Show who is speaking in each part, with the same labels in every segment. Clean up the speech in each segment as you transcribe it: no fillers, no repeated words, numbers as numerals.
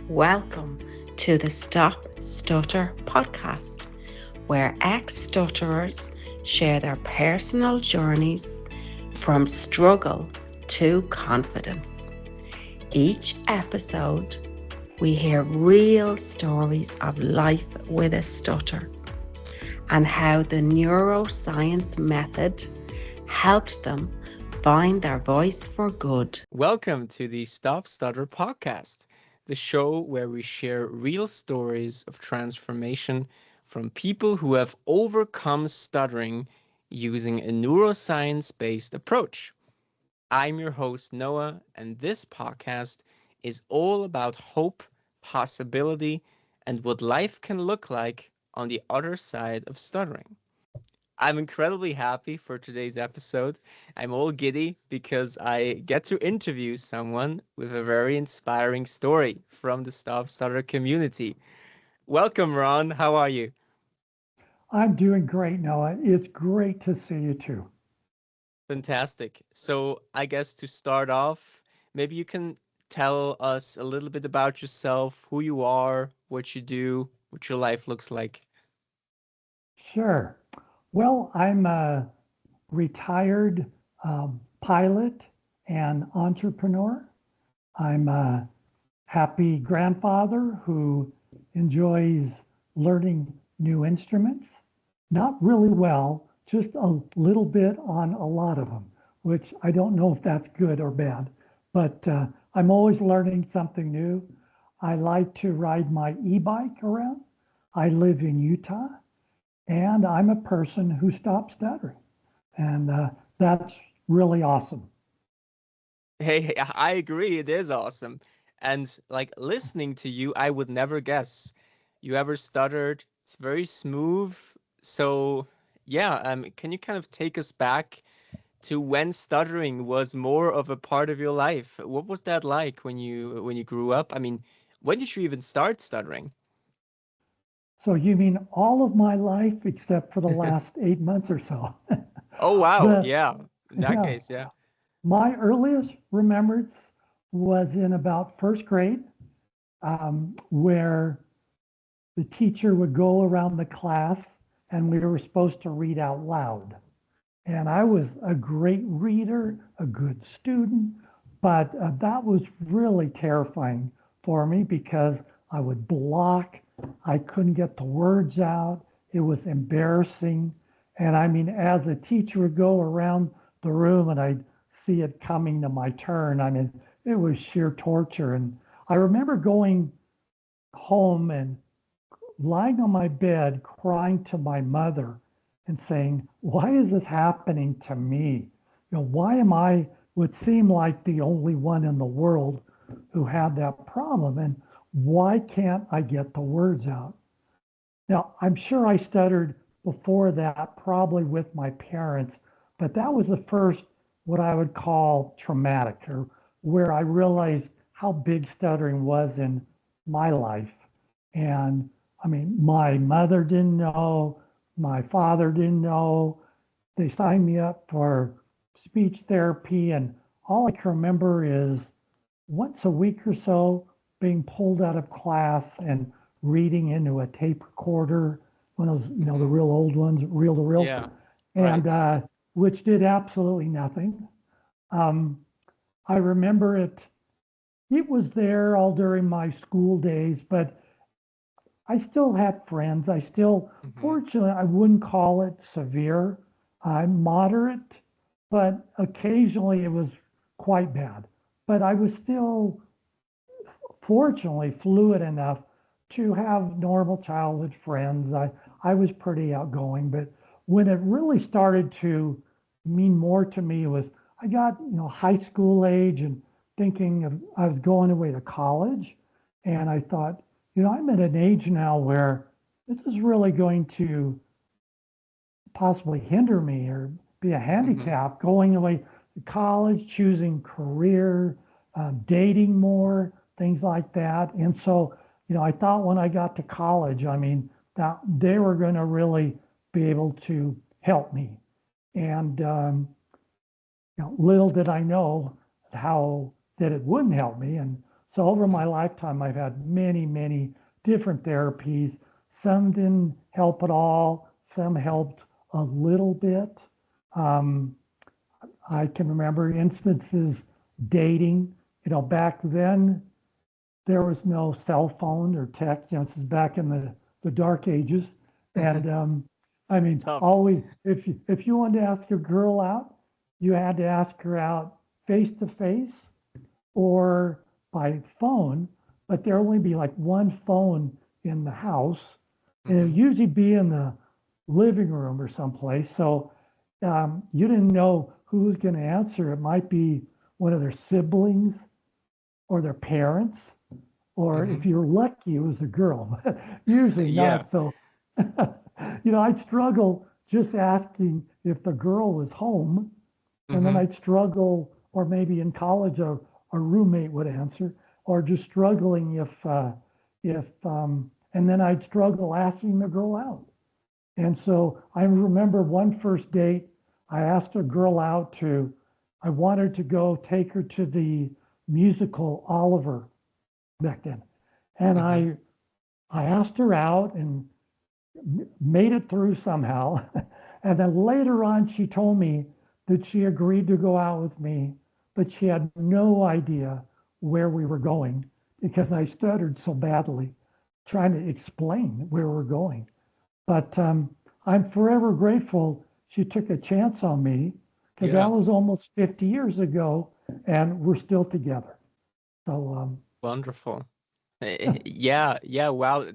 Speaker 1: Welcome to the StopStutter Podcast, where ex-stutterers share their personal journeys from struggle to confidence. Each episode, we hear real stories of life with a stutter and how the neuroscience method helped them find their voice for good.
Speaker 2: Welcome to the StopStutter Podcast, the show where we share real stories of transformation from people who have overcome stuttering using a neuroscience-based approach. I'm your host, Noah, and this podcast is all about hope, possibility, and what life can look like on the other side of stuttering. I'm incredibly happy for today's episode. I'm all giddy because I get to interview someone with a very inspiring story from the StopStutter community. Welcome, Ron. How are you?
Speaker 3: I'm doing great, Noah. It's great to see you too.
Speaker 2: Fantastic. So, I guess to start off, maybe you can tell us a little bit about yourself, who you are, what you do, what your life looks like.
Speaker 3: Sure. Well, I'm a retired pilot and entrepreneur. I'm a happy grandfather who enjoys learning new instruments. Not really well, just a little bit on a lot of them, which I don't know if that's good or bad, but I'm always learning something new. I like to ride my e-bike around. I live in Utah, and I'm a person who stops stuttering. And that's really awesome.
Speaker 2: Hey, I agree. It is awesome. And like listening to you, I would never guess you ever stuttered. It's very smooth. So, yeah, can you kind of take us back to when stuttering was more of a part of your life? What was that like when you grew up? I mean, when did you even start stuttering?
Speaker 3: So you mean all of my life except for the last 8 months or so?
Speaker 2: Oh, wow.
Speaker 3: the
Speaker 2: Yeah. In that
Speaker 3: yeah,
Speaker 2: case, yeah.
Speaker 3: my earliest remembrance was in about first grade, where the teacher would go around the class and we were supposed to read out loud. And I was a great reader, a good student, but that was really terrifying for me because I would block, I couldn't get the words out, it was embarrassing. And I mean, as a teacher would go around the room and I'd see it coming to my turn, I mean, it was sheer torture. And I remember going home and lying on my bed crying to my mother and saying, why is this happening to me? Why am I would seem like the only one in the world who had that problem? And why can't I get the words out? Now, I'm sure I stuttered before that, probably with my parents, but that was the first, what I would call traumatic, or where I realized how big stuttering was in my life. And I mean, my mother didn't know, my father didn't know. They signed me up for speech therapy, and all I can remember is once a week or so being pulled out of class and reading into a tape recorder, one of those, the
Speaker 2: Hmm.
Speaker 3: real old ones, reel to reel,
Speaker 2: Yeah.
Speaker 3: and
Speaker 2: Right.
Speaker 3: which did absolutely nothing. Um, I remember it. It was there all during my school days, but I still had friends. I still,
Speaker 2: Hmm.
Speaker 3: fortunately, I wouldn't call it severe. I'm moderate, but occasionally it was quite bad. But I was still, fortunately, fluid enough to have normal childhood friends. I was pretty outgoing, but when it really started to mean more to me was I got, high school age and thinking of, I was going away to college. And I thought, I'm at an age now where this is really going to possibly hinder me or be a
Speaker 2: Hmm.
Speaker 3: handicap going away to college, choosing career, dating more, things like that. And so, I thought when I got to college, I mean, that they were going to really be able to help me. And little did I know how that it wouldn't help me. And So over my lifetime, I've had many, many different therapies. Some didn't help at all. Some helped a little bit. Um, I can remember instances dating. Back then there was no cell phone or text. This is back in the dark ages. And I mean,
Speaker 2: Tough.
Speaker 3: always, if you wanted to ask a girl out, you had to ask her out face to face or by phone, but there would only be like one phone in the house, and it would usually be in the living room or someplace. So you didn't know who was going to answer. It might be one of their siblings or their parents, or if you're lucky, it was a girl. Usually
Speaker 2: Yeah.
Speaker 3: not. So, I'd struggle just asking if the girl was home, and then I'd struggle, or maybe in college a roommate would answer, or just struggling and then I'd struggle asking the girl out. And so I remember one first date, I asked a girl out I wanted to go take her to the musical Oliver back then. And I asked her out and made it through somehow. And then later on, she told me that she agreed to go out with me, but she had no idea where we were going because I stuttered so badly trying to explain where we're going. But I'm forever grateful she took a chance on me because that was almost 50 years ago and we're still together. So
Speaker 2: Wonderful. Yeah, wow.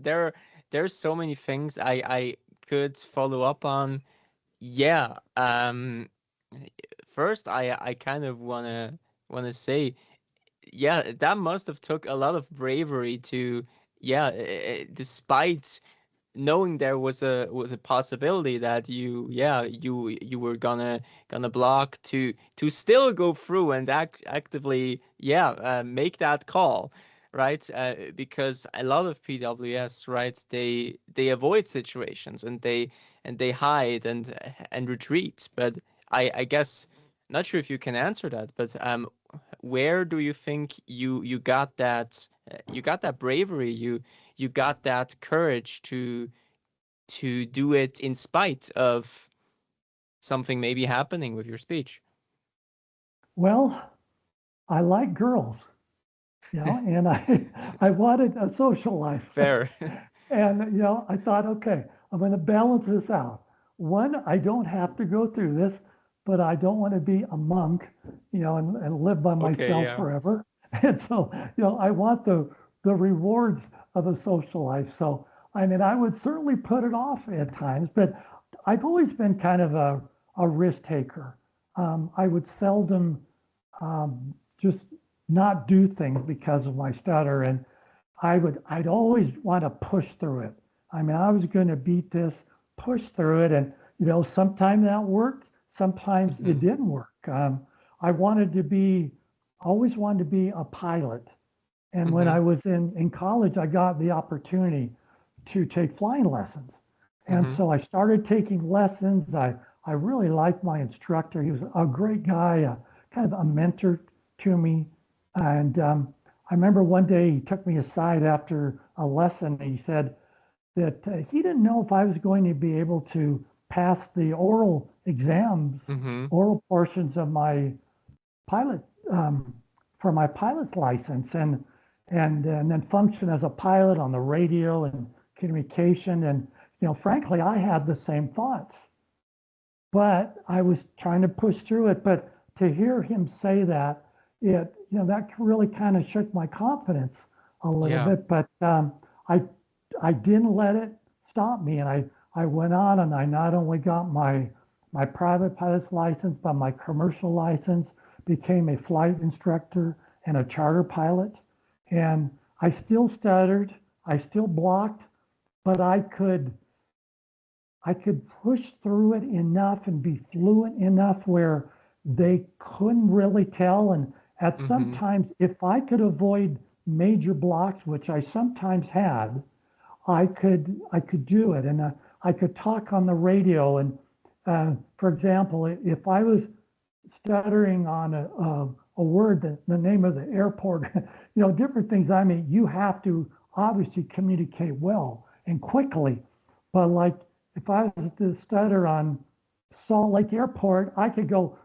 Speaker 2: There's so many things I could follow up on. Yeah. First I kind of wanna say, yeah, that must have took a lot of bravery to, despite knowing there was a possibility that you were gonna block to still go through and actively make that call, right? Because a lot of PWS, right, they avoid situations and they hide and retreat. But I guess, not sure if you can answer that, but where do you think you got that bravery, you got that courage to do it in spite of something maybe happening with your speech?
Speaker 3: well, I like girls, and I wanted a social life.
Speaker 2: Fair.
Speaker 3: And I thought, okay, I'm going to balance this out. One, I don't have to go through this, but I don't want to be a monk, and live by
Speaker 2: Okay,
Speaker 3: myself
Speaker 2: yeah.
Speaker 3: forever. And so, I want the rewards of a social life. So, I mean, I would certainly put it off at times, but I've always been kind of a risk taker. I would seldom just not do things because of my stutter, and I'd always want to push through it. I mean, I was going to beat this, push through it, and sometimes that worked, sometimes it didn't work. I always wanted to be a pilot, and when I was in college, I got the opportunity to take flying lessons, and so I started taking lessons. I really liked my instructor. He was a great guy, kind of a mentor to me, and I remember one day he took me aside after a lesson and he said that he didn't know if I was going to be able to pass the oral exams, oral portions of my pilot, for my pilot's license, and then function as a pilot on the radio and communication. And frankly, I had the same thoughts, but I was trying to push through it. But to hear him say that, that really kind of shook my confidence a little bit. But I didn't let it stop me, and I went on, and I not only got my private pilot's license, but my commercial license, became a flight instructor and a charter pilot. And I still stuttered, I still blocked, but I could push through it enough and be fluent enough where they couldn't really tell. And at sometimes, if I could avoid major blocks, which I sometimes had, I could do it. And I could talk on the radio. And for example, if I was stuttering on a word, the name of the airport, different things. I mean, you have to obviously communicate well and quickly, but like if I was to stutter on Salt Lake Airport, I could go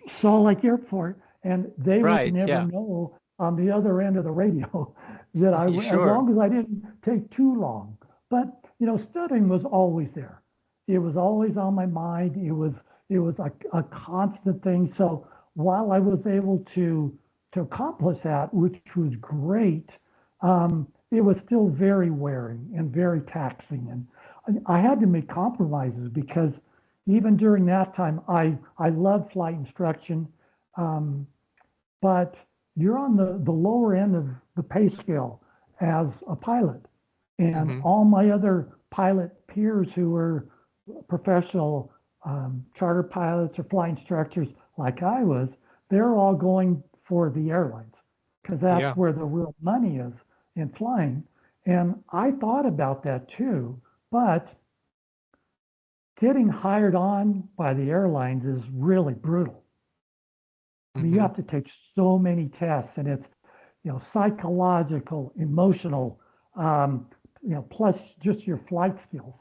Speaker 3: Salt Lake Airport, and they would
Speaker 2: Right.
Speaker 3: never
Speaker 2: Yeah.
Speaker 3: know on the other end of the radio that as
Speaker 2: Sure.
Speaker 3: long as I didn't take too long. But stuttering was always there. It was always on my mind. It was a constant thing. So while I was able to accomplish that, which was great, it was still very wearing and very taxing. And I had to make compromises because even during that time, I loved flight instruction, um, but you're on the lower end of the pay scale as a pilot. And
Speaker 2: Hmm.
Speaker 3: all my other pilot peers who were professional charter pilots or flight instructors like I was, they're all going for the airlines because that's
Speaker 2: Yeah.
Speaker 3: where the real money is in flying. And I thought about that too, but getting hired on by the airlines is really brutal. I mean, you
Speaker 2: Hmm.
Speaker 3: have to take so many tests, and it's psychological, emotional, um, plus just your flight skills.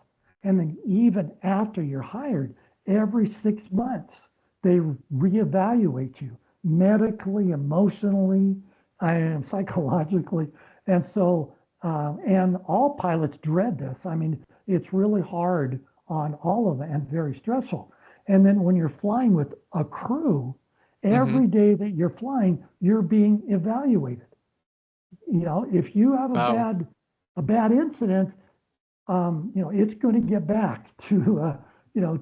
Speaker 3: And then even after you're hired, every 6 months they reevaluate you medically, emotionally, and psychologically. And so, and all pilots dread this. I mean, it's really hard on all of them and very stressful. And then when you're flying with a crew,
Speaker 2: Hmm.
Speaker 3: every day that you're flying, you're being evaluated. If you have
Speaker 2: Wow.
Speaker 3: a bad incident, it's going to get back to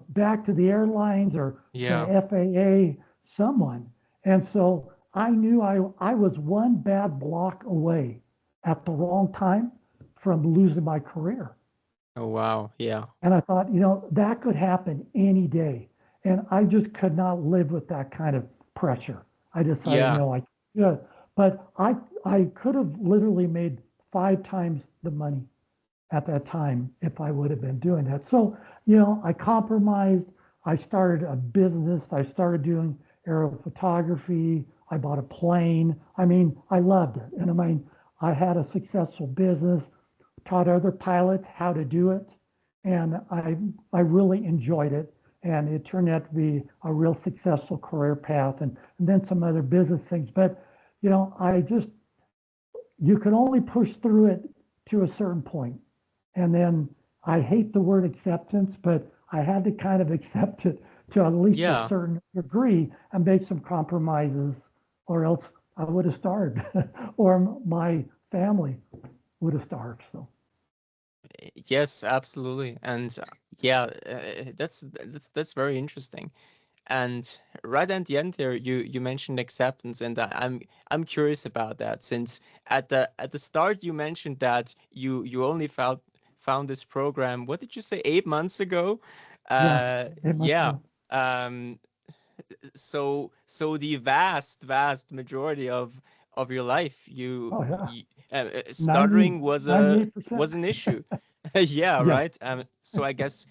Speaker 3: back to the airlines or the
Speaker 2: Yeah.
Speaker 3: FAA, someone. And so I knew I was one bad block away at the wrong time from losing my career.
Speaker 2: Oh, wow. Yeah.
Speaker 3: And I thought, that could happen any day. And I just could not live with that kind of pressure. I decided,
Speaker 2: Yeah.
Speaker 3: no, yeah. But I could have literally made 5 times the money at that time if I would have been doing that. So, I compromised. I started a business. I started doing aerial photography. I bought a plane. I mean, I loved it. And I mean, I had a successful business, taught other pilots how to do it. And I really enjoyed it. And it turned out to be a real successful career path and then some other business things. But, I just, you can only push through it to a certain point. And then I hate the word acceptance, but I had to kind of accept it to at least a
Speaker 2: Yeah.
Speaker 3: certain degree and make some compromises, or else I would have starved, or my family would have starved. So,
Speaker 2: Yes, absolutely. And yeah, that's very interesting. And right at the end there, you mentioned acceptance, and I'm curious about that since at the start you mentioned that you only found this program. What did you say? 8 months ago?
Speaker 3: yeah, 8 months
Speaker 2: Yeah.
Speaker 3: ago.
Speaker 2: Um, so the vast majority of your life
Speaker 3: Oh, yeah,
Speaker 2: you
Speaker 3: ninety
Speaker 2: stuttering was a
Speaker 3: ninety-eight
Speaker 2: was
Speaker 3: percent
Speaker 2: an issue. Yeah,
Speaker 3: Yeah.
Speaker 2: right. So I guess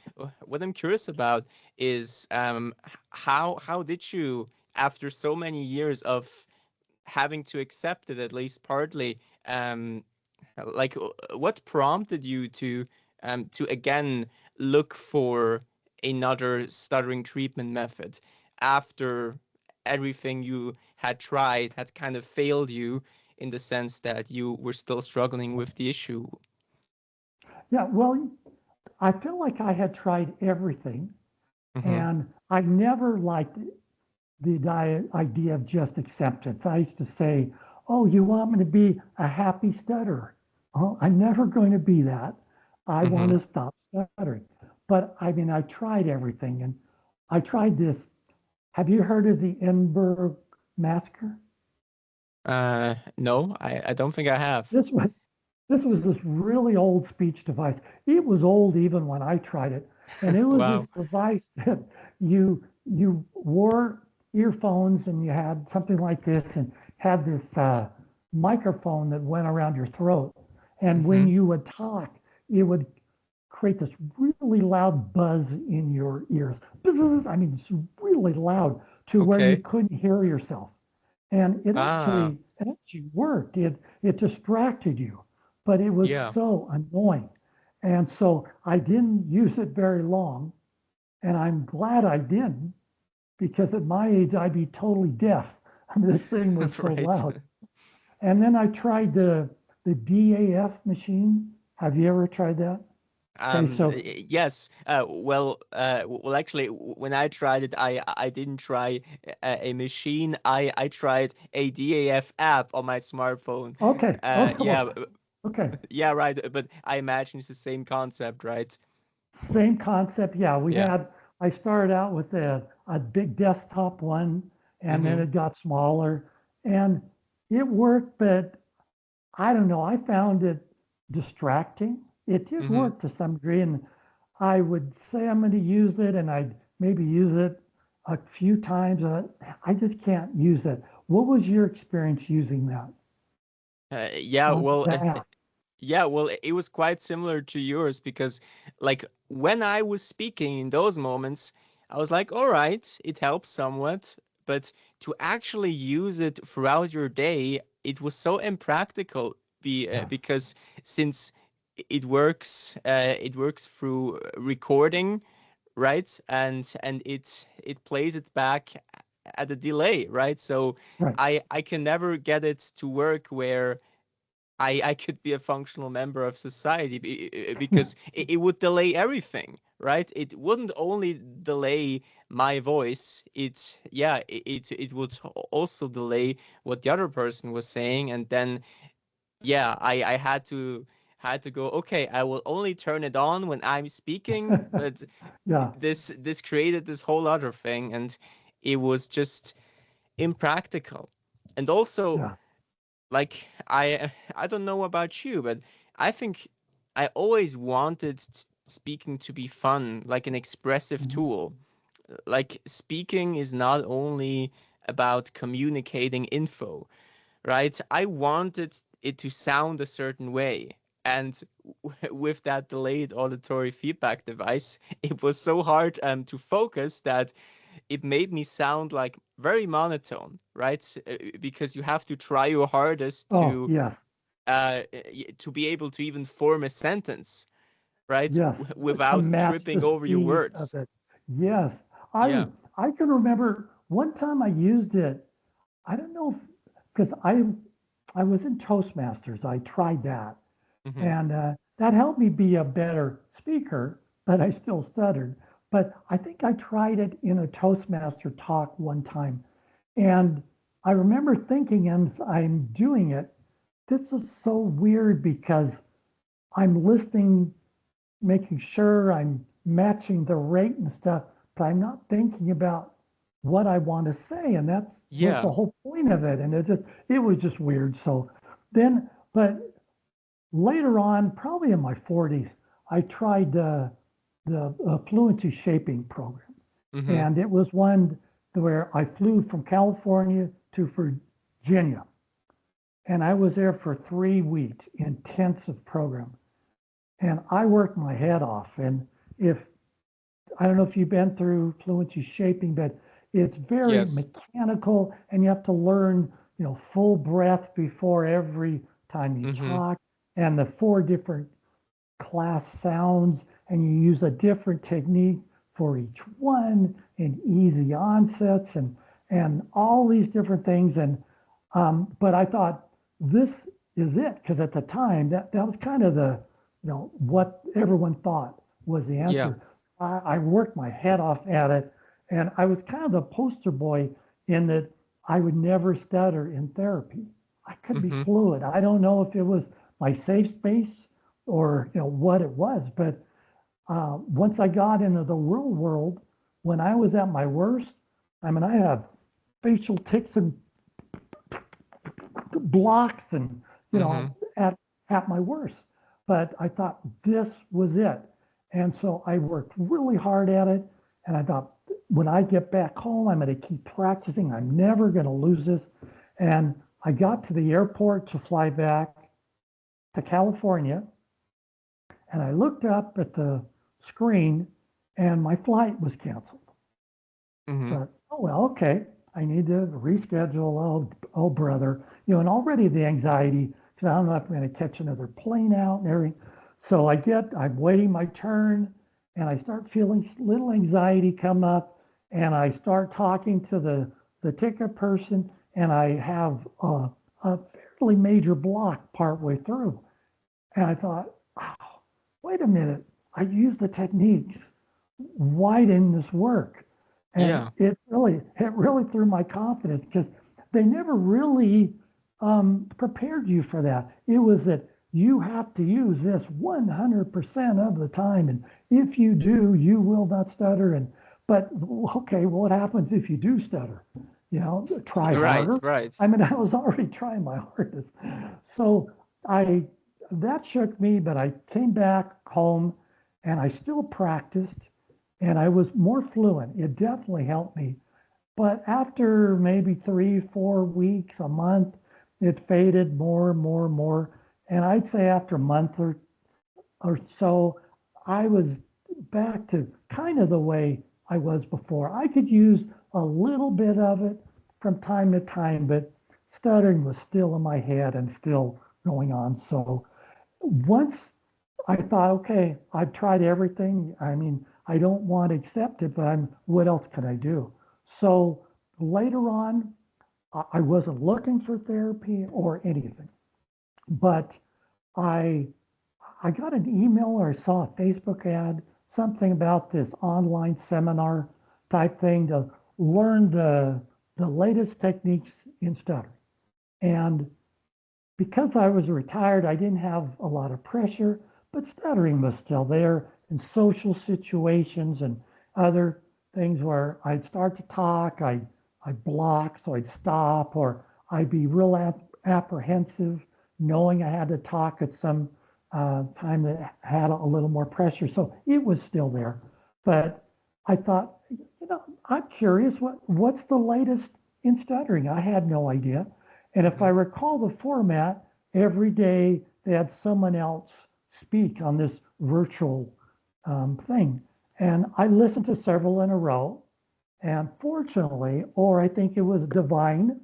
Speaker 2: what I'm curious about is how did you, after so many years of having to accept it at least partly, like what prompted you to again look for another stuttering treatment method after everything you had tried had kind of failed you in the sense that you were still struggling with the issue?
Speaker 3: Yeah. Well, I feel like I had tried everything,
Speaker 2: Hmm.
Speaker 3: and I never liked the idea of just acceptance. I used to say, "Oh, you want me to be a happy stutterer? Oh, I'm never going to be that. I want
Speaker 2: Hmm.
Speaker 3: to stop stuttering." But I mean, I tried everything, and I tried this. Have you heard of the Edinburgh Massacre?
Speaker 2: No, I don't think I have.
Speaker 3: This was this was this really old speech device. It was old even when I tried it, and it was this
Speaker 2: Wow.
Speaker 3: device that you wore earphones and you had something like this and had this microphone that went around your throat, and when
Speaker 2: Hmm.
Speaker 3: you would talk, it would create this really loud buzz in your ears. Buzz, I mean, it's really loud to where you
Speaker 2: Okay.
Speaker 3: couldn't hear yourself. And
Speaker 2: Ah,
Speaker 3: it actually worked. It distracted you, but it was
Speaker 2: yeah.
Speaker 3: so annoying. And so I didn't use it very long. And I'm glad I didn't, because at my age, I'd be totally deaf. This thing was so
Speaker 2: Right.
Speaker 3: loud. And then I tried the DAF machine. Have you ever tried that? Okay, so
Speaker 2: Yes. Actually, when I tried it, I didn't try a machine. I tried a DAF app on my smartphone.
Speaker 3: okay, okay,
Speaker 2: Yeah,
Speaker 3: well, okay.
Speaker 2: yeah, right. But I imagine it's the same concept, right?
Speaker 3: Same concept. Yeah,
Speaker 2: Yeah.
Speaker 3: I started out with a big desktop one, and then
Speaker 2: Mm-hmm.
Speaker 3: it got smaller, and it worked, but I don't know. I found it distracting. It did
Speaker 2: Mm-hmm.
Speaker 3: work to some degree, and I would say I'm going to use it, and I'd maybe use it a few times. I just can't use it. What was your experience using that
Speaker 2: Yeah.
Speaker 3: on the app?
Speaker 2: Yeah. Well, it was quite similar to yours because, like, when I was speaking in those moments, I was like, all right, it helps somewhat, but to actually use it throughout your day, it was so impractical.
Speaker 3: Yeah,
Speaker 2: Because since it works through recording, right? And it plays it back at a delay, right? So
Speaker 3: right.
Speaker 2: I can never get it to work where I could be a functional member of society because it would delay everything, right? It wouldn't only delay my voice. It would also delay what the other person was saying, and then yeah, I had to go, okay, I will only turn it on when I'm speaking, but
Speaker 3: Yeah,
Speaker 2: this created this whole other thing, and it was just impractical. And also,
Speaker 3: yeah.
Speaker 2: like, I don't know about you, but I think I always wanted speaking to be fun, like an expressive
Speaker 3: Mhm.
Speaker 2: tool. Like, speaking is not only about communicating info, right? I wanted it to sound a certain way. And with that delayed auditory feedback device, it was so hard to focus that it made me sound like very monotone, right? Because you have to try your hardest
Speaker 3: Oh, yes,
Speaker 2: to be able to even form a sentence, right?
Speaker 3: yes. To
Speaker 2: Without
Speaker 3: match the
Speaker 2: tripping over your
Speaker 3: speed of
Speaker 2: words.
Speaker 3: it. Yes,
Speaker 2: Yeah.
Speaker 3: I can remember one time I used it. I don't know, because I was in Toastmasters. I tried that,
Speaker 2: Hmm.
Speaker 3: and that helped me be a better speaker, but I still stuttered. But I think I tried it in a Toastmaster talk one time, and I remember thinking as I'm doing it, this is so weird because I'm listening, making sure I'm matching the rate and stuff, but I'm not thinking about what I want to say, and that's was the
Speaker 2: Yeah.
Speaker 3: whole point of it. And it was just weird. So then, but later on, probably in my 40s, I tried the fluency shaping program,
Speaker 2: Hmm.
Speaker 3: and it was one where I flew from California to Virginia, and I was there for 3 weeks, intensive program, and I worked my head off. And if I don't know if you've been through fluency shaping, but it's very
Speaker 2: Yes.
Speaker 3: mechanical, and you have to learn, full breath before every time you
Speaker 2: Hmm.
Speaker 3: talk, and the four different class sounds, and you use a different technique for each one, and easy onsets, and all these different things. And but I thought this is it, because at the time that was kind of the what everyone thought was the
Speaker 2: Yeah.
Speaker 3: answer. I worked my head off at it, and I was kind of the poster boy in that I would never stutter in therapy. I could be
Speaker 2: Hmm.
Speaker 3: fluid. I don't know if it was my safe space or what it was, but once I got into the real world, when I was at my worst, I mean, I have facial tics and blocks, and
Speaker 2: Hmm.
Speaker 3: at my worst. But I thought this was it, and so I worked really hard at it. And I thought, when I get back home, I'm going to keep practicing. I'm never going to lose this. And I got to the airport to fly back to California, and I looked up at the screen, and my flight was canceled.
Speaker 2: Hmm.
Speaker 3: Thought, oh well, okay. I need to reschedule. Oh, brother. And already the anxiety, because I don't know if I'm going to catch another plane out and everything. So I'm waiting my turn, and I start feeling little anxiety come up, and I start talking to the ticket person, and I have a fairly major block partway through. And I thought, oh, wait a minute, I used the techniques. Why didn't this work? And
Speaker 2: Yeah.
Speaker 3: it really threw my confidence because they never really prepared you for that. It was that you have to use this 100% of the time, and if you do, you will not stutter. But okay, well, what happens if you do stutter? Try
Speaker 2: Right,
Speaker 3: harder.
Speaker 2: right.
Speaker 3: I mean, I was already trying my hardest, so I that shook me. But I came back home, and I still practiced, and I was more fluent. It definitely helped me. But after maybe 3, 4 weeks, a month, it faded more and more and more. And I'd say after a month or so, I was back to kind of the way I was before. I could use a little bit of it from time to time, but stuttering was still in my head and still going on. So once I thought, okay, I've tried everything. I mean, I don't want to accept it, but what else can I do? So later on, I wasn't looking for therapy or anything, but I I got an email or I saw a Facebook ad, something about this online seminar type thing to learn the latest techniques in stuttering. And because I was retired, I didn't have a lot of pressure, but stuttering was still there in social situations and other things where I'd start to talk, I'd block, so I'd stop, or I'd be real apprehensive, knowing I had to talk at some time that had a little more pressure. So it was still there. But I thought, I'm curious, what's the latest in stuttering? I had no idea. And if I
Speaker 2: Mhm.
Speaker 3: recall the format, every day they had someone else speak on this virtual thing. And I listened to several in a row. And fortunately, or I think it was divine,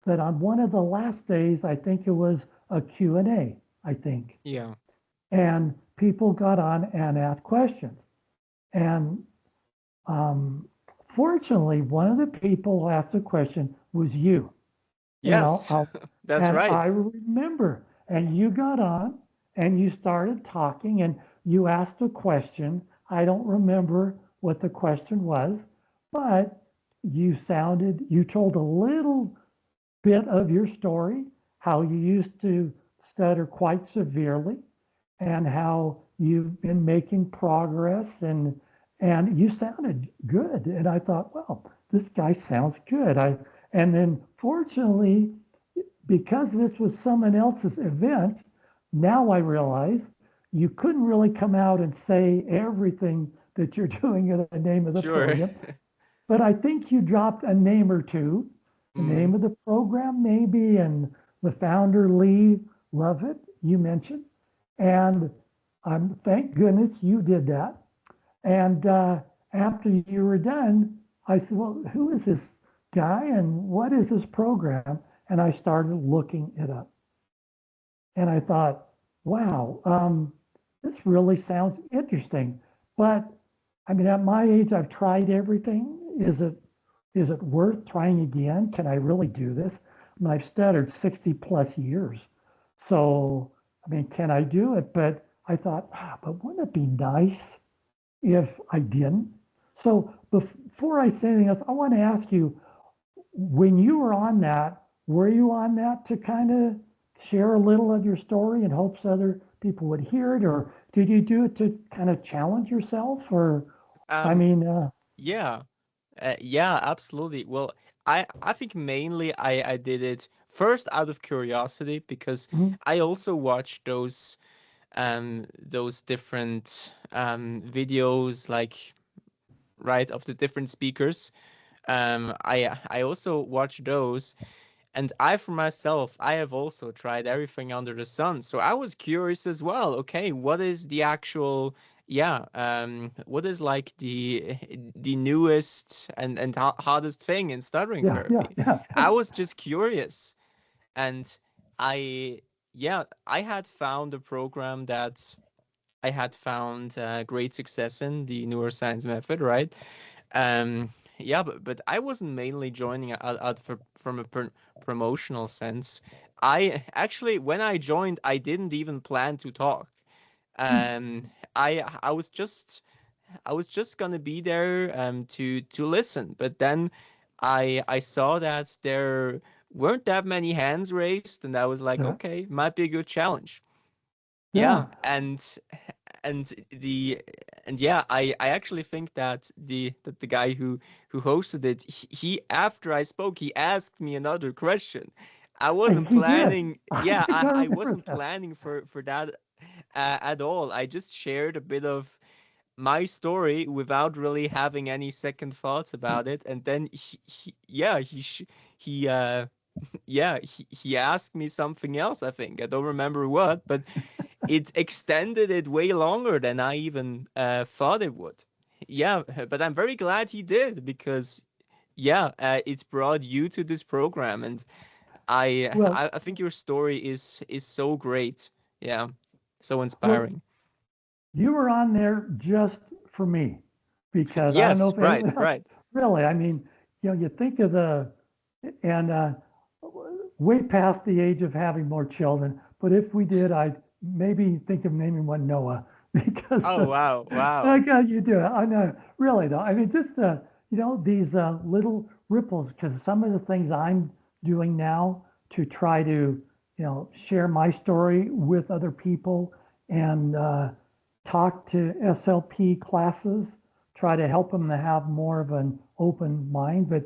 Speaker 3: that on one of the last days, I think it was a Q&A, I think.
Speaker 2: Yeah.
Speaker 3: And people got on and asked questions. And um, fortunately, one of the people who asked the question was you. And
Speaker 2: Yes, that's
Speaker 3: and
Speaker 2: right.
Speaker 3: I remember, and you got on and you started talking and you asked a question. I don't remember what the question was, but you told a little bit of your story, how you used to stutter quite severely and how you've been making progress and you sounded good. And I thought, well, this guy sounds good. And then fortunately, because this was someone else's event, now I realize you couldn't really come out and say everything that you're doing in the name of the
Speaker 2: Sure.
Speaker 3: program. But I think you dropped a name or two, the
Speaker 2: Mm,
Speaker 3: name of the program maybe, and the founder Lee Lovett you mentioned. And thank goodness you did that. And after you were done, I said, well, who is this guy and what is this program? And I started looking it up. And I thought, wow, this really sounds interesting. But I mean, at my age, I've tried everything. Is it worth trying again? Can I really do this? I mean, I've stuttered 60 plus years. So, I mean, can I do it? But I thought, but wouldn't it be nice if I didn't? So before I say anything else, I want to ask you, when you were you on that to kind of share a little of your story in hopes other people would hear it, or did you do it to kind of challenge yourself? Or, I
Speaker 2: um,
Speaker 3: mean,
Speaker 2: yeah. Yeah, absolutely. Well, I think mainly I did it first out of curiosity because
Speaker 3: mhm,
Speaker 2: I also watched those different videos like right of the different speakers. I also watched those, and I for myself I have also tried everything under the sun. So I was curious as well. Okay, what is the actual yeah, what is like the newest and hardest thing in stuttering
Speaker 3: Yeah, yeah,
Speaker 2: therapy?
Speaker 3: yeah.
Speaker 2: I was just curious, and I yeah, I had found a program that I had found great success in, the neuroscience method, right? Yeah, but I wasn't mainly joining out from a promotional sense. I actually, when I joined, I didn't even plan to talk. Um, I was just gonna be there to listen, but then I saw that there weren't that many hands raised, and I was like,
Speaker 3: Yeah,
Speaker 2: okay, might be a good challenge.
Speaker 3: yeah.
Speaker 2: Yeah, and the and yeah, I actually think that the guy who hosted it, he after I spoke, he asked me another question. I
Speaker 3: And
Speaker 2: wasn't
Speaker 3: he did.
Speaker 2: planning,
Speaker 3: I
Speaker 2: yeah,
Speaker 3: think I
Speaker 2: I
Speaker 3: remember
Speaker 2: wasn't
Speaker 3: that.
Speaker 2: planning for that at all. I just shared a bit of my story without really having any second thoughts about it, and then yeah, he yeah, he asked me something else. I think I don't remember what, but it extended it way longer than I even thought it would. Yeah, but I'm very glad he did, because yeah, it's brought you to this program, and
Speaker 3: Well,
Speaker 2: I think your story is so great. Yeah, so
Speaker 3: well,
Speaker 2: inspiring.
Speaker 3: you were on there just for me because I don't know
Speaker 2: Yes,
Speaker 3: if
Speaker 2: right,
Speaker 3: anyone else
Speaker 2: right.
Speaker 3: really. I mean, you think of and way past the age of having more children, but if we did, I'd maybe think of naming one Noah because
Speaker 2: Oh wow, wow.
Speaker 3: like you do it. I know, really though. I mean, just these little ripples because some of the things I'm doing now to try to share my story with other people and talk to SLP classes, try to help them to have more of an open mind. But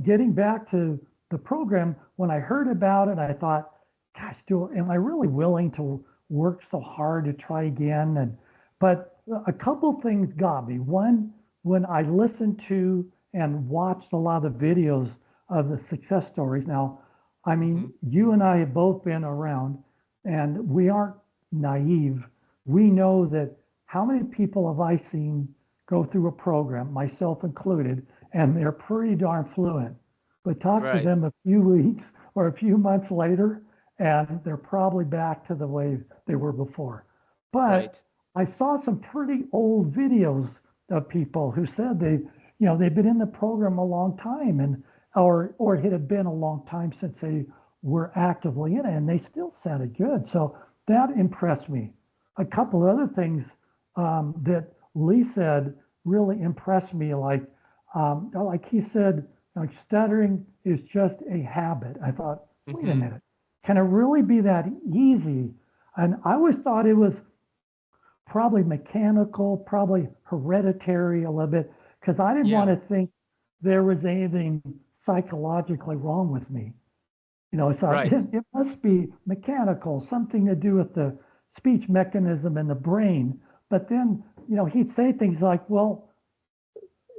Speaker 3: getting back to the program, when I heard about it, I thought, gosh, am I really willing to work so hard to try again? But a couple things got me. One, when I listened to and watched a lot of videos of the success stories. Now, I
Speaker 2: Hmm.
Speaker 3: mean, you and I have both been around, and we aren't naive. We know that how many people have I seen go through a program, myself included, and they're pretty darn fluent. But talk to
Speaker 2: Right,
Speaker 3: them a few weeks or a few months later, and they're probably back to the way they were before. But
Speaker 2: right.
Speaker 3: I saw some pretty old videos of people who said they've been in the program a long time and or it had been a long time since they were actively in it and they still sounded good. So that impressed me. A couple of other things that Lee said really impressed me, like he said, like stuttering is just a habit. I thought, wait a
Speaker 2: Hmm.
Speaker 3: minute, can it really be that easy? And I always thought it was probably mechanical, probably hereditary a little bit, because I didn't want
Speaker 2: Yeah,
Speaker 3: to think there was anything psychologically wrong with me. So
Speaker 2: right.
Speaker 3: it must be mechanical, something to do with the speech mechanism in the brain. But then, he'd say things like, well,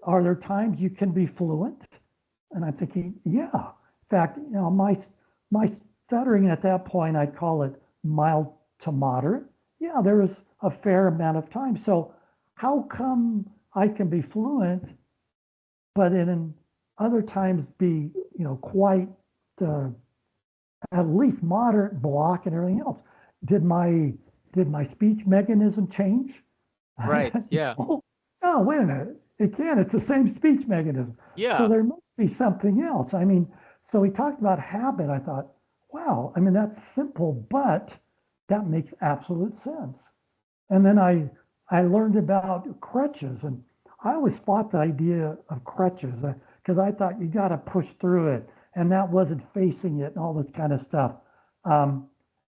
Speaker 3: are there times you can be fluent? And I'm thinking, yeah. In fact, my stuttering at that point, I call it mild to moderate. Yeah, there was a fair amount of time. So how come I can be fluent, but in other times be, quite uh, at least moderate block and everything else? Did my did my speech mechanism change?
Speaker 2: Right. Yeah.
Speaker 3: Oh, oh, wait a minute. It can. It's the same speech mechanism. So
Speaker 2: Yeah.
Speaker 3: there must be something else. I mean, so we talked about habit. I thought, wow, I mean, that's simple, but that makes absolute sense. And then I learned about crutches, and I always fought the idea of crutches because I thought you got to push through it, and that wasn't facing it and all this kind of stuff. Um,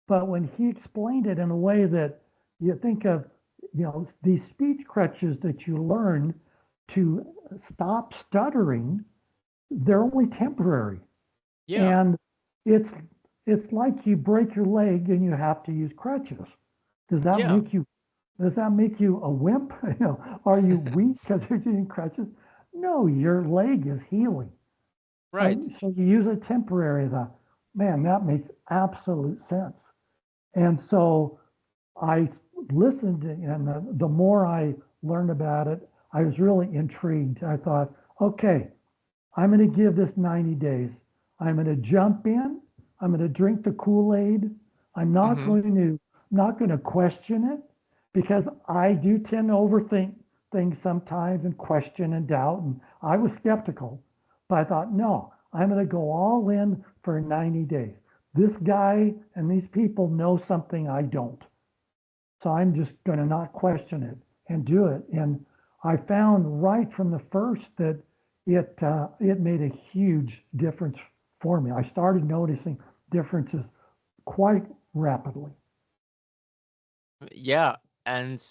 Speaker 3: but when he explained it in a way that you think of, these speech crutches that you learn to stop stuttering, they're only temporary.
Speaker 2: Yeah.
Speaker 3: And it's it's like you break your leg and you have to use crutches. Does that
Speaker 2: Yeah.
Speaker 3: make you does that make you a wimp? Are you weak because you're using crutches? No, your leg is healing.
Speaker 2: Right.
Speaker 3: So you use a temporary. Man, that makes absolute sense. And so I listened, and the more I learned about it, I was really intrigued. I thought, okay, I'm going to give this 90 days. I'm going to jump in. I'm going to drink the Kool-Aid. I'm not
Speaker 2: Mm-hmm.
Speaker 3: going to question it, because I do tend to overthink things sometimes and question and doubt. And I was skeptical, but I thought, no, I'm going to go all in for 90 days. This guy and these people know something I don't. So I'm just going to not question it and do it. And I found right from the first that it made a huge difference for me. I started noticing differences quite rapidly.
Speaker 2: Yeah, and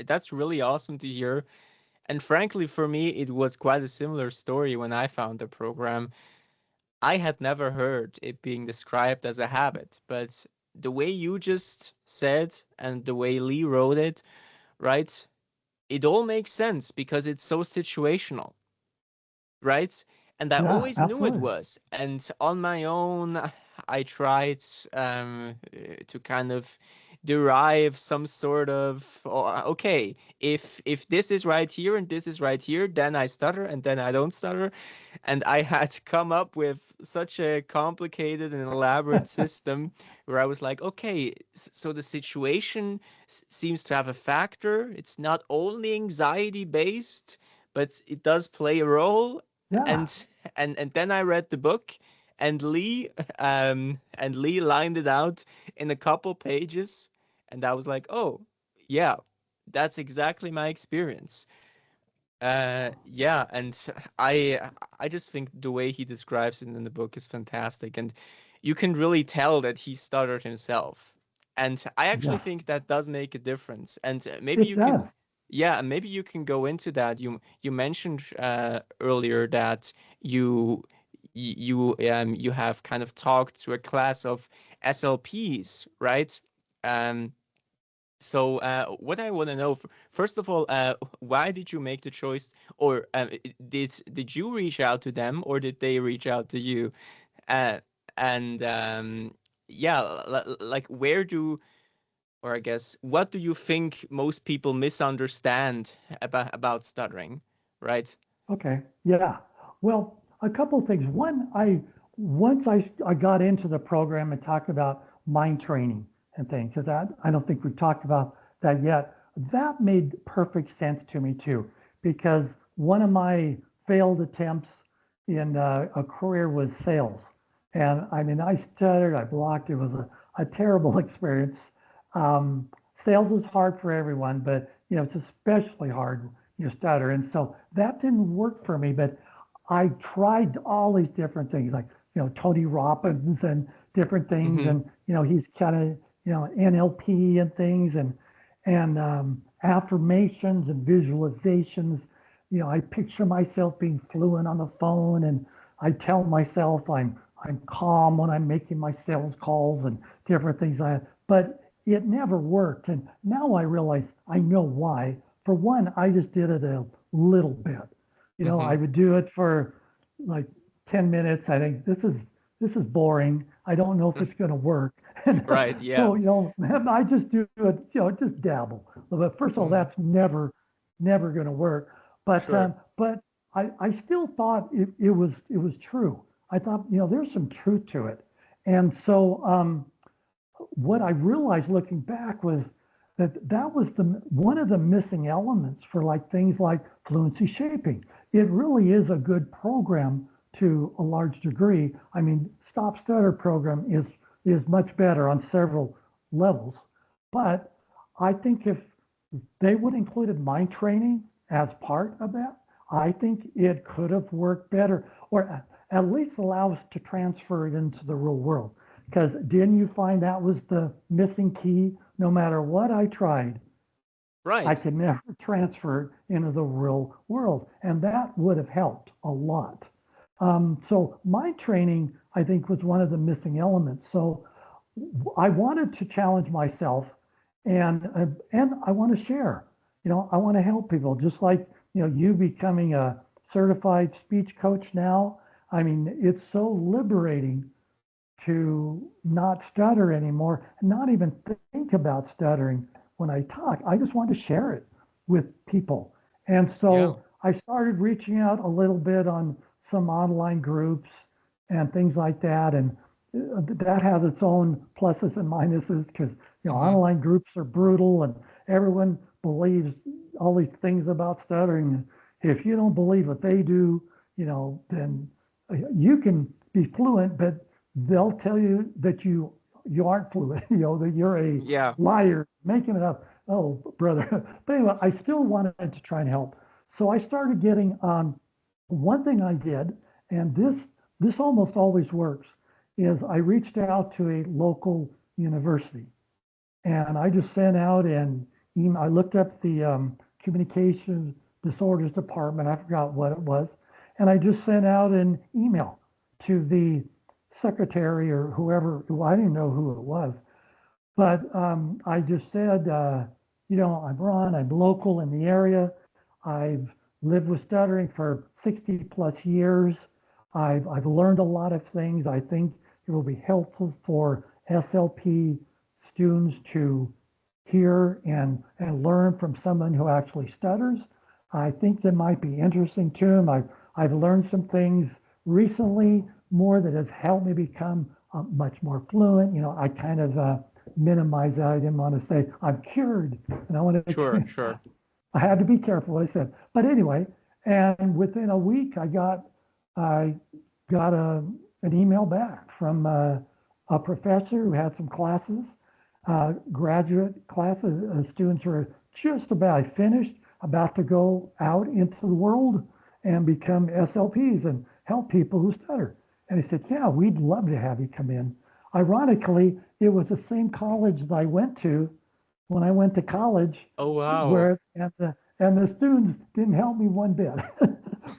Speaker 2: that's really awesome to hear. And frankly, for me, it was quite a similar story when I found the program. I had never heard it being described as a habit, but the way you just said and the way Lee wrote it, right? It all makes sense because it's so situational, right? And I
Speaker 3: Yeah,
Speaker 2: always knew it
Speaker 3: absolutely.
Speaker 2: was. And on my own, I tried to kind of derive some sort of okay, if this is right here and this is right here, then I stutter and then I don't stutter. And I had to come up with such a complicated and elaborate system where I was like, okay, so the situation seems to have a factor. It's not only anxiety based, but it does play a role.
Speaker 3: Yeah,
Speaker 2: And then I read the book, and Lee lined it out in a couple pages, and I was like, oh yeah, that's exactly my experience. Yeah, and I just think the way he describes it in the book is fantastic, and you can really tell that he stuttered himself. And I actually
Speaker 3: yeah,
Speaker 2: think that does make a difference. And maybe
Speaker 3: it
Speaker 2: you can,
Speaker 3: does.
Speaker 2: yeah, and maybe you can go into that. You mentioned earlier that you you have kind of talked to a class of SLPs, right? Um, so, what I want to know, first of all, why did you make the choice, or did you reach out to them, or did they reach out to you? Uh, and yeah, like where do, or I guess, what do you think most people misunderstand about stuttering, right?
Speaker 3: Okay. Yeah. Well, a couple of things. One, once I got into the program and talked about mind training and things, because I don't think we've talked about that yet. That made perfect sense to me too, because one of my failed attempts in a career was sales. And I mean, I stuttered, I blocked. It was a terrible experience. Um, Sales is hard for everyone, but it's especially hard you stutter. And so that didn't work for me, but I tried all these different things, like, Tony Robbins and different things.
Speaker 2: Mm-hmm.
Speaker 3: And, he's kind of, NLP and things, and affirmations and visualizations. I picture myself being fluent on the phone, and I tell myself I'm calm when I'm making my sales calls and different things like that. But it never worked. And now I realize I know why. For one, I just did it a little bit.
Speaker 2: Mm-hmm.
Speaker 3: I would do it for like 10 minutes. I think this is boring. I don't know if it's going to work. And
Speaker 2: Right. Yeah.
Speaker 3: so, I just do it, just dabble. But first of all,
Speaker 2: Mm-hmm.
Speaker 3: that's never going to work. But
Speaker 2: Sure.
Speaker 3: um, but I still thought it was true. I thought, there's some truth to it. And so what I realized looking back was that was the one of the missing elements for like things like fluency shaping. It really is a good program to a large degree. I mean, StopStutter program is much better on several levels, but I think if they would included mind training as part of that, I think it could have worked better, or at least allow us to transfer it into the real world. Because didn't you find that was the missing key? No matter what I tried, I
Speaker 2: Right.
Speaker 3: could never transfer it into the real world. And that would have helped a lot. So my training, I think, was one of the missing elements. So I wanted to challenge myself, and I want to share. I want to help people, just like you becoming a certified speech coach now. I mean, it's so liberating to not stutter anymore, and not even think about stuttering. when I talk, I just want to share it with people. And
Speaker 2: Yeah.
Speaker 3: so I started reaching out a little bit on some online groups and things like that. And that has its own pluses and minuses because,
Speaker 2: Hmm.
Speaker 3: online groups are brutal and everyone believes all these things about stuttering. If you don't believe what they do, then you can be fluent, but they'll tell you that you aren't fluent, that you're a
Speaker 2: Yeah.
Speaker 3: liar, making it up. Oh, brother. But anyway, I still wanted to try and help. So I started getting on. One thing I did, and this almost always works, is I reached out to a local university and I just sent out an email. I looked up the communication disorders department. I forgot what it was. And I just sent out an email to the secretary or whoever. Well, I didn't know who it was. But I just said, I'm Ron, I'm local in the area. I've lived with stuttering for 60 plus years. I've learned a lot of things. I think it will be helpful for SLP students to hear and learn from someone who actually stutters. I think that might be interesting to them. I've learned some things recently more that has helped me become much more fluent. I kind of minimize that. I didn't want to say I'm cured, and I want
Speaker 2: Sure,
Speaker 3: to.
Speaker 2: sure.
Speaker 3: I had to be careful what I said. But anyway, and within a week, I got an email back from a professor who had some classes, graduate classes. Students were just about finished, about to go out into the world and become SLPs and help people who stutter. And he said, "Yeah, we'd love to have you come in." Ironically, it was the same college that I went to when I went to college,
Speaker 2: Oh, wow.
Speaker 3: where and the students didn't help me one bit,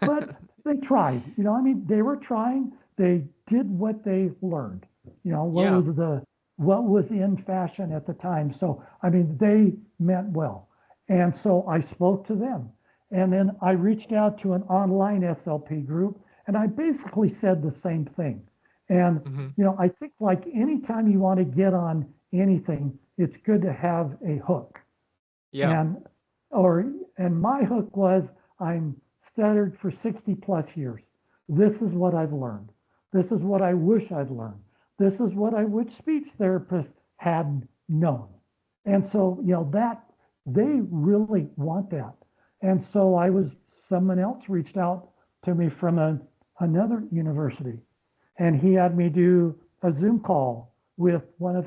Speaker 3: but they tried. I mean, they were trying. They did what they learned.
Speaker 2: Yeah.
Speaker 3: What was in fashion at the time. So I mean, they meant well, and so I spoke to them, and then I reached out to an online SLP group, and I basically said the same thing. And
Speaker 2: Hmm.
Speaker 3: I think like anytime you want to get on anything, it's good to have a hook.
Speaker 2: Yeah.
Speaker 3: And or and my hook was I'm stuttered for 60 plus years. This is what I've learned. This is what I wish I'd learned. This is what I wish speech therapists had known. And so, that they really want that. And so someone else reached out to me from another university and he had me do a Zoom call with one of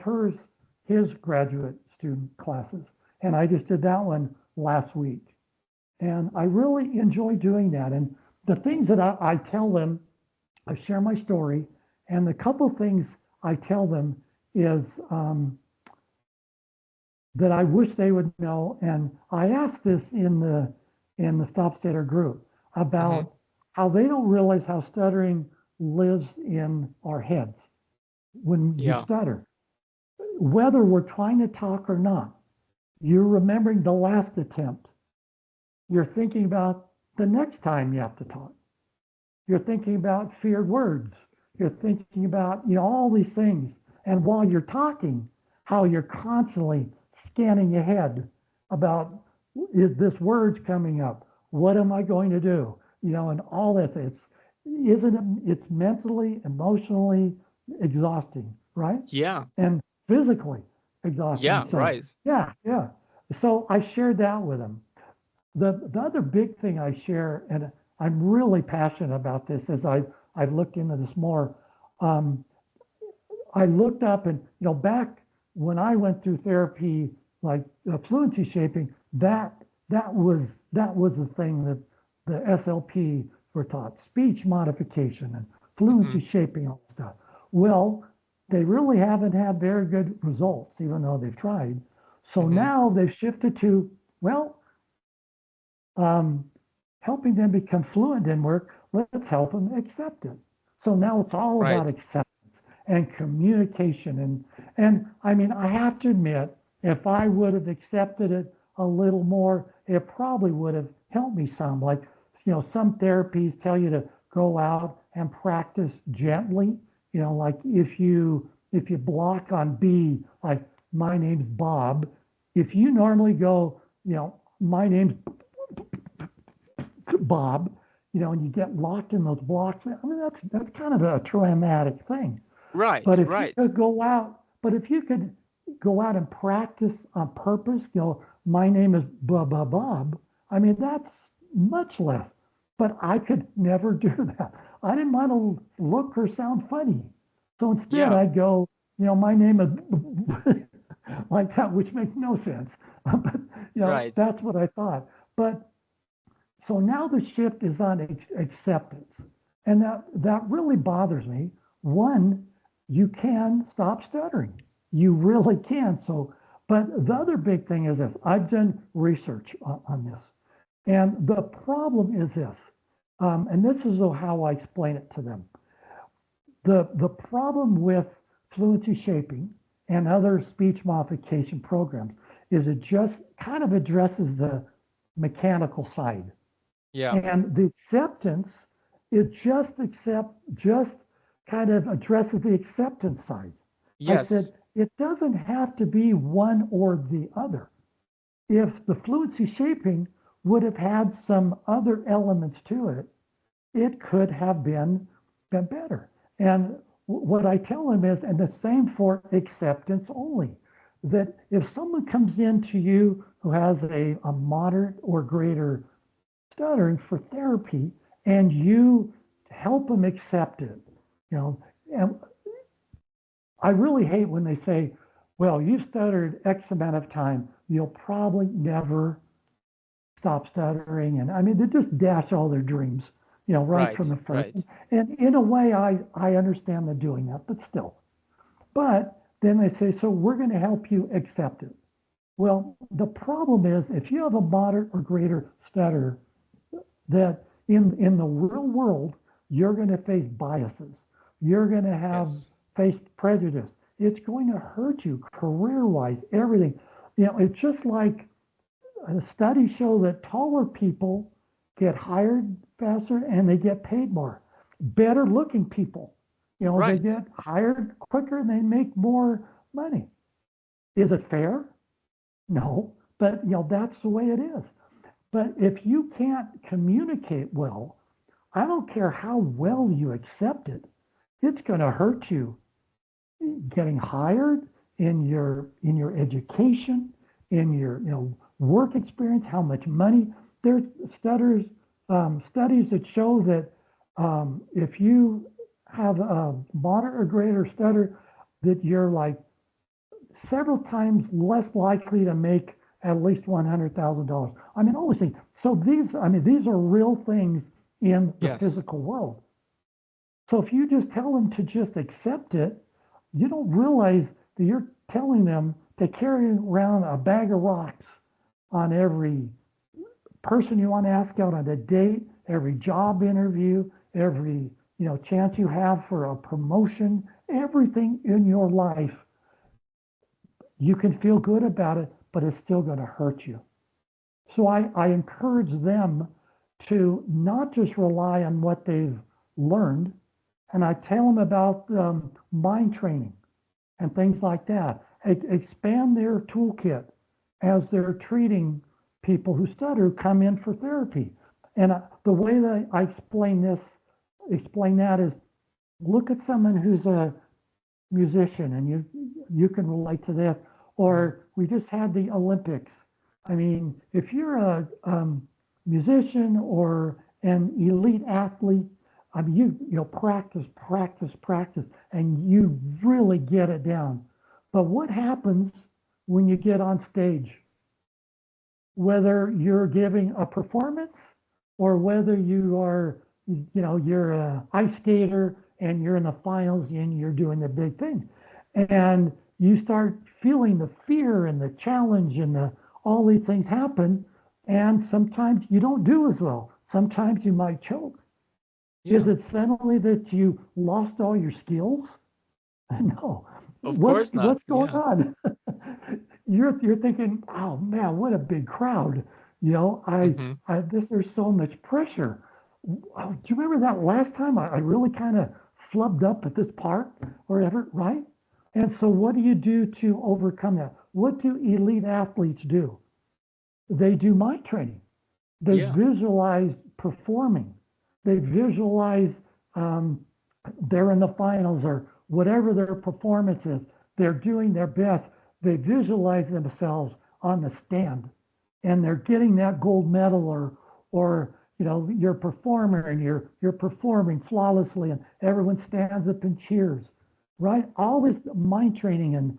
Speaker 3: his graduate student classes. And I just did that one last week. And I really enjoy doing that. And the things that I tell them, I share my story. And the couple things I tell them is that I wish they would know. And I asked this in the StopStutter group
Speaker 2: Hmm.
Speaker 3: about how they don't realize how stuttering lives in our heads when you
Speaker 2: Yeah.
Speaker 3: stutter. Whether we're trying to talk or not, you're remembering the last attempt. You're thinking about the next time you have to talk. You're thinking about feared words. You're thinking about, all these things. And while you're talking, how you're constantly scanning ahead about is this word's coming up? What am I going to do? And all that. It's mentally, emotionally exhausting, right?
Speaker 2: Yeah.
Speaker 3: And physically exhausting.
Speaker 2: Yeah.
Speaker 3: So
Speaker 2: Right.
Speaker 3: yeah, yeah. So I shared that with them. The other big thing I share, and I'm really passionate about this as I've looked into this more. Um, I looked up and back when I went through therapy, like fluency shaping, that was the thing that the SLP were taught, speech modification and
Speaker 2: Hmm.
Speaker 3: fluency shaping, all that stuff. Well, they really haven't had very good results, even though they've tried. So
Speaker 2: Hmm.
Speaker 3: now they've shifted to, well, um, helping them become fluent in work, let's help them accept it. So now it's all
Speaker 2: Right.
Speaker 3: about acceptance and communication. And I mean, I have to admit, if I would have accepted it a little more, it probably would have helped me some. Like, some therapies tell you to go out and practice gently. Like if you block on B, like my name's Bob, If you normally go, my name's Bob, and you get locked in those blocks, I mean, that's kind of a traumatic thing.
Speaker 2: Right,
Speaker 3: But if you
Speaker 2: right.
Speaker 3: could go out, but if you could go out and practice on purpose, my name is Bob, I mean, that's much less. But I could never do that. I didn't want to look or sound funny. So instead,
Speaker 2: Yeah,
Speaker 3: I'd go, my name is like that, which makes no sense. But,
Speaker 2: right.
Speaker 3: that's what I thought. But so now the shift is on acceptance. And that really bothers me. One, you can stop stuttering. You really can. So, but the other big thing is this. I've done research on this. And the problem is this, and this is how I explain it to them. The problem with fluency shaping and other speech modification programs is it just kind of addresses the mechanical side.
Speaker 2: Yeah.
Speaker 3: And the acceptance, it just kind of addresses the acceptance side. I said,
Speaker 2: Yes.
Speaker 3: it doesn't have to be one or the other. If the fluency shaping would have had some other elements to it, it could have been better. And what I tell them is, and the same for acceptance only, that if someone comes in to you who has a moderate or greater stuttering for therapy and you help them accept it, and I really hate when they say, well, you stuttered X amount of time, you'll probably never stop stuttering. And I mean, they just dash all their dreams, right from
Speaker 2: Right,
Speaker 3: the first.
Speaker 2: right.
Speaker 3: And in a way, I understand them doing that, but still. But then they say, so we're going to help you accept it. Well, the problem is if you have a moderate or greater stutter, that in the real world, you're going to face biases. You're going to have
Speaker 2: Yes.
Speaker 3: face prejudice. It's going to hurt you career-wise, everything. It's just like studies show that taller people get hired faster and they get paid more. Better looking people, they
Speaker 2: Right.
Speaker 3: get hired quicker and they make more money. Is it fair? No, but that's the way it is. But if you can't communicate well, I don't care how well you accept it, it's going to hurt you getting hired in your education, in your work experience, how much money. There's studies that show that if you have a moderate or greater stutter, that you're like several times less likely to make at least $100,000. I mean, all these things. So these are real things in the
Speaker 2: Yes.
Speaker 3: physical world. So if you just tell them to just accept it, you don't realize that you're telling them to carry around a bag of rocks on every person you want to ask out on a date, every job interview, every chance you have for a promotion, everything in your life. You can feel good about it, but it's still going to hurt you. So I encourage them to not just rely on what they've learned, and I tell them about mind training and things like that. Expand their toolkit as they're treating people who stutter who come in for therapy. And the way that I explain that is, look at someone who's a musician, and you can relate to this. Or we just had the Olympics. I mean, if you're a musician or an elite athlete, I mean, you practice, practice, practice, and you really get it down. But what happens when you get on stage? Whether you're giving a performance or whether you're a ice skater and you're in the finals and you're doing the big thing, and you start feeling the fear and the challenge and all these things happen, and sometimes you don't do as well. Sometimes you might choke. Is
Speaker 2: Yeah.
Speaker 3: it suddenly that you lost all your skills? No.
Speaker 2: Of
Speaker 3: What's
Speaker 2: course not.
Speaker 3: what's going
Speaker 2: Yeah.
Speaker 3: on? You're thinking, oh man, what a big crowd.
Speaker 2: Mm-hmm.
Speaker 3: There's so much pressure. Oh, do you remember that last time I really kind of flubbed up at this part or ever, right? And so what do you do to overcome that? what do elite athletes do? They do mind training. They
Speaker 2: Yeah.
Speaker 3: visualize performing. They visualize they're in the finals or whatever their performance is. They're doing their best. They visualize themselves on the stand, and they're getting that gold medal, or you're a performer and you're performing flawlessly, and everyone stands up and cheers, right? All this mind training and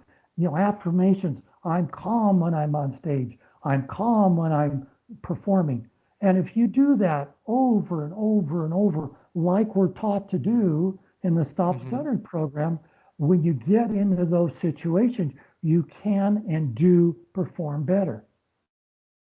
Speaker 3: affirmations. I'm calm when I'm on stage. I'm calm when I'm performing. And if you do that over and over and over, like we're taught to do in the Stop
Speaker 2: Hmm.
Speaker 3: Stuttering program, when you get into those situations, you can and do perform better.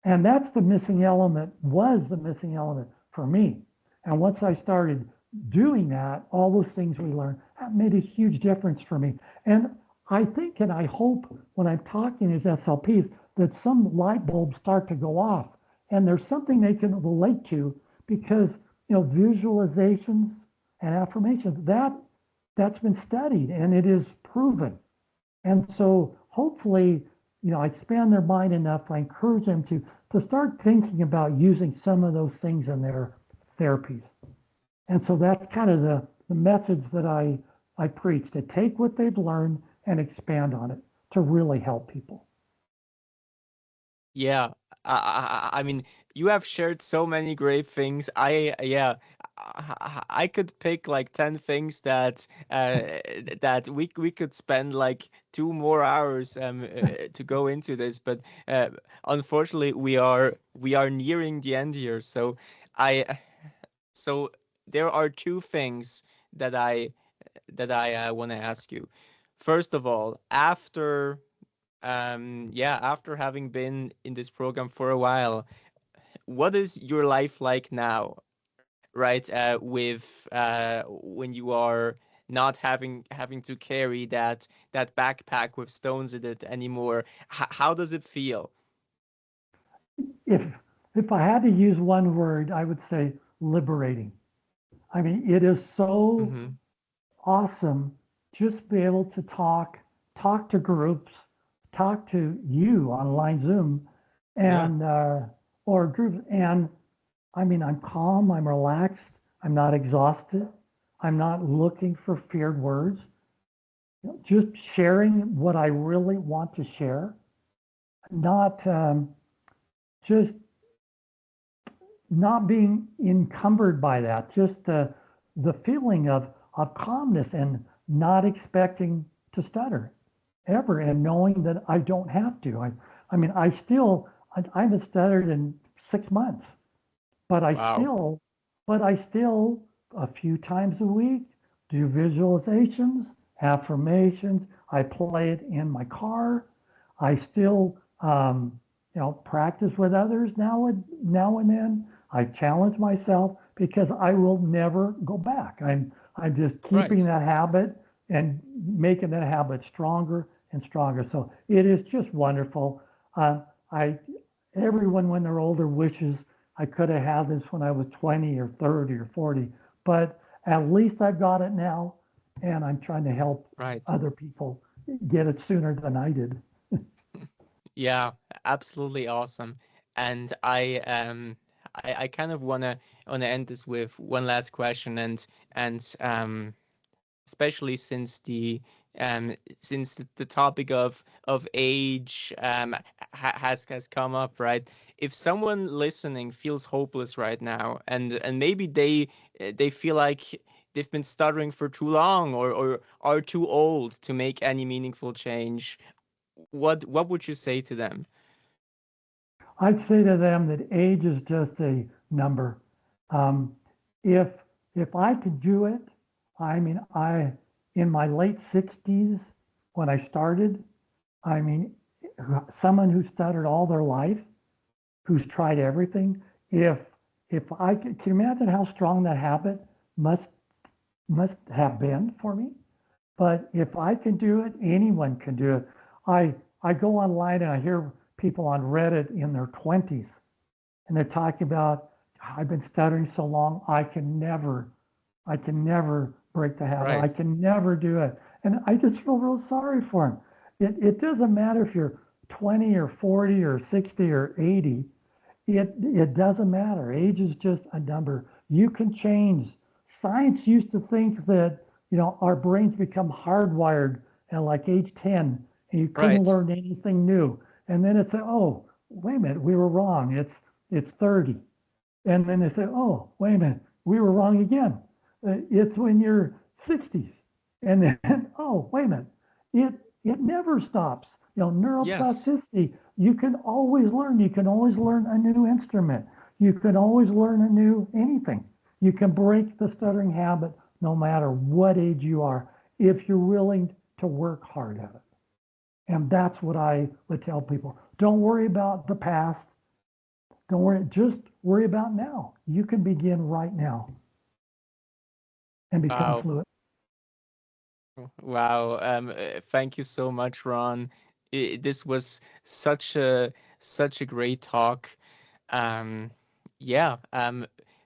Speaker 3: And that's the missing element, was the missing element for me. And once I started doing that, all those things we learned, that made a huge difference for me. And I think and I hope when I'm talking as SLPs that some light bulbs start to go off and there's something they can relate to, because visualizations and affirmations, that's been studied and it is proven. And so hopefully, I expand their mind enough. I encourage them to start thinking about using some of those things in their therapies. And so that's kind of the message that I preach, to take what they've learned and expand on it to really help people.
Speaker 2: Yeah, I mean, you have shared so many great things. Yeah, I could pick like 10 things that we could spend like 2 more hours to go into this, but uh, unfortunately we are nearing the end here. I so there are two things that I want to ask you. First of all, after having been in this program for a while, what is your life like now, right? With when you are not having to carry that backpack with stones in it anymore. How does it feel?
Speaker 3: If if I had to use one word, I would say liberating. I mean, it is so
Speaker 2: Hmm.
Speaker 3: awesome just be able to talk to groups, talk to you online Zoom,
Speaker 2: Yeah,
Speaker 3: and or groups. And I mean, I'm calm, I'm relaxed, I'm not exhausted, I'm not looking for feared words. Just sharing what I really want to share, not just not being encumbered by that, just the feeling of calmness and not expecting to stutter ever, and knowing that I don't have to. I mean, I haven't stuttered in 6 months, but I
Speaker 2: wow.
Speaker 3: still, but I still a few times a week do visualizations, affirmations. I play it in my car. I still, practice with others now and then. I challenge myself because I will never go back. I'm just keeping
Speaker 2: Right.
Speaker 3: that habit and making that habit stronger and stronger. So it is just wonderful. I Everyone when they're older wishes I could have had this when I was 20 or 30 or 40, but at least I've got it now, and I'm trying to help
Speaker 2: Right.
Speaker 3: other people get it sooner than I did.
Speaker 2: Yeah, absolutely awesome. And I kind of wanna end this with one last question, and especially since the topic of age has come up, right? If someone listening feels hopeless right now, and maybe they feel like they've been stuttering for too long, or are too old to make any meaningful change, what would you say to them?
Speaker 3: I'd say to them that age is just a number. Um, if if I could do it, I mean, I in my late 60s when I started, I mean, someone who stuttered all their life, who's tried everything, if I can you imagine how strong that habit must must have been for me. But if I can do it, anyone can do it. I go online and I hear people on Reddit in their 20s and they're talking about, I've been stuttering so long, I can never break the habit. I
Speaker 2: Right.
Speaker 3: can never do it. And I just feel real sorry for them. It doesn't matter if you're 20 or 40 or 60 or 80, it doesn't matter. Age is just a number. You can change. Science used to think that, our brains become hardwired at like age 10 and you couldn't
Speaker 2: Right.
Speaker 3: learn anything new. And then it said, oh, wait a minute, we were wrong. It's 30. And then they say, oh, wait a minute, we were wrong again. It's when you're 60s. And then, oh, wait a minute, it never stops.
Speaker 2: Yes.
Speaker 3: Neuroplasticity, you can always learn. You can always learn a new instrument. You can always learn a new anything. You can break the stuttering habit no matter what age you are, if you're willing to work hard at it. And that's what I would tell people. Don't worry about the past. Don't worry, just worry about now. You can begin right now and become
Speaker 2: Wow.
Speaker 3: fluent.
Speaker 2: Wow. Thank you so much, Ron. This was such a great talk. Um, yeah.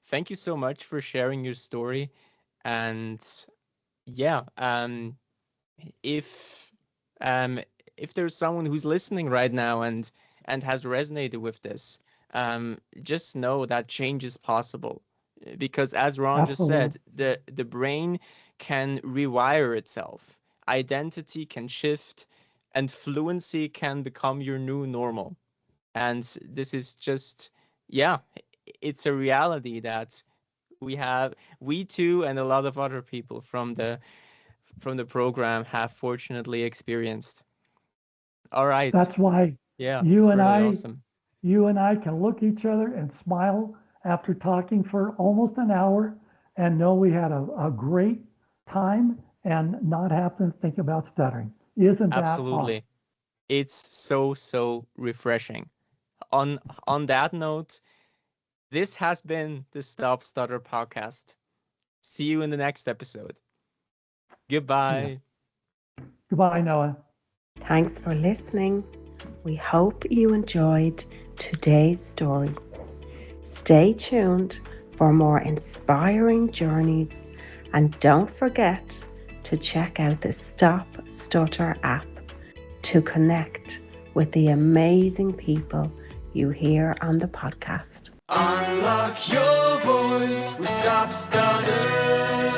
Speaker 2: Thank you so much for sharing your story. And yeah, if um if there's someone who's listening right now and has resonated with this, just know that change is possible. Because as Ron just
Speaker 3: Absolutely.
Speaker 2: said, the brain can rewire itself, identity can shift, and fluency can become your new normal. And this is just, yeah, it's a reality that we too and a lot of other people from the program have fortunately experienced. All right.
Speaker 3: That's why
Speaker 2: Yeah,
Speaker 3: you
Speaker 2: it's
Speaker 3: and
Speaker 2: really
Speaker 3: I,
Speaker 2: awesome.
Speaker 3: you and I can look each other and smile after talking for almost an hour and know we had a great time and not have to think about stuttering. Isn't that awesome?
Speaker 2: Absolutely. It's so refreshing. On on that note, this has been the Stop Stutter podcast. See you in the next episode.
Speaker 3: Yeah.
Speaker 2: Goodbye.
Speaker 3: Goodbye, Noah.
Speaker 1: Thanks for listening. We hope you enjoyed today's story. Stay tuned for more inspiring journeys and don't forget to check out the StopStutter app to connect with the amazing people you hear on the podcast.
Speaker 4: Unlock your voice with Stop Stutter.